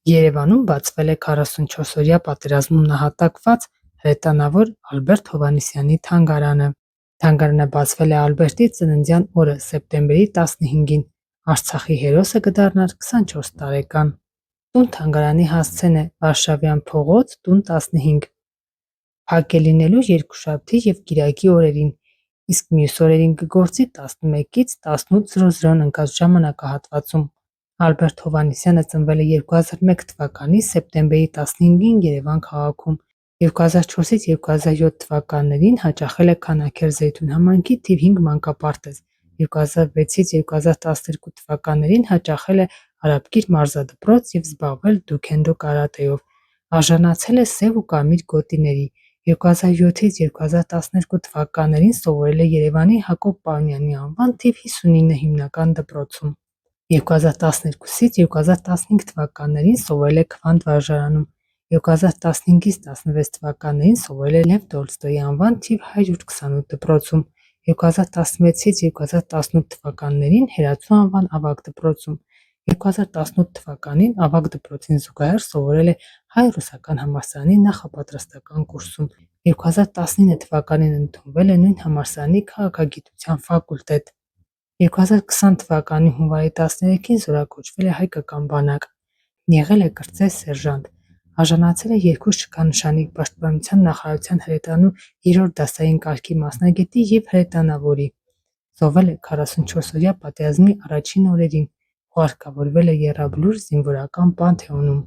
Երևանում բացվել է 44-օրյա պատերազմում նահատակված հրետանավոր Ալբերտ Հովհաննիսյանի թանգարանը։ Թանգարանը բացվել է Ալբերտի ծննդյան օրը՝ սեպտեմբերի 15-ին։ Արցախի հերոսը կդառնար 24 տարեկան։ Տուն-թանգարանի հասցեն է Վարշավյան փողոց, տուն 15։ Փակ է լինելու երկուշաբթի և կիրակի օրերին, իսկ մյուս օրերին կգործի 11-ից 18:00 ընկած ժամանակահատվածում։ Ալբերտ Հովհաննիսյանը ծնվել է 2001 թվականի սեպտեմբերի 15-ին Երևան քաղաքում։ 2004-ից 2007 թվականներին հաճախել է Քանաքեռ-Զեյթուն համայնքի թիվ 5 մանկապարտեզ։ 2006-ից 2012 թվականներին հաճախել է Արաբկիր մարզադպրոց և զբաղվել դուքենդո կարատեով։ Արժանացել է սև ու կարմիր գոտիների։ 2007-ից 2012 թվականներին սովորել է Երևանի Հակոբ Պարոնյանի անվան թիվ 59 հիմնական դպրոցում։ 2012-ից 2015 թվականներին սովորել է Քվանդ վարժարանում։ 2015-ից 16 թվականներին սովորել է Լև Տոլստոյի անվան թիվ 128 դպրոցում։ 2016-ից 2018 թվականներին Հերացու անվան ավագ դպրոցում։ 2018 թվականին ավագ դպրոցին զուգահեռ սովորել է Հայ-ռուսական համալսարանի նախապատրաստական կուրսում։ 2019 թվականին ընդունվել է նույն համալսարանի քաղաքագիտության ֆակուլտետ։ 2020 թվականի հունվարի 13-ին զորակոչվել է հայկական բանակ։ Եղել է կրծեր սերժանտ։ Արժանացել է 2 շքանշանի՝ Պաշտպանության նախարարության հրետանու 3-րդ դասային կարգի մասնագետի և հրետանավորի։ Զոհվել է 44-օրյա պատերազմի առաջին օրերին։ Ուղարկավորվել է Եռաբլուր զինվորական պանթեոնում։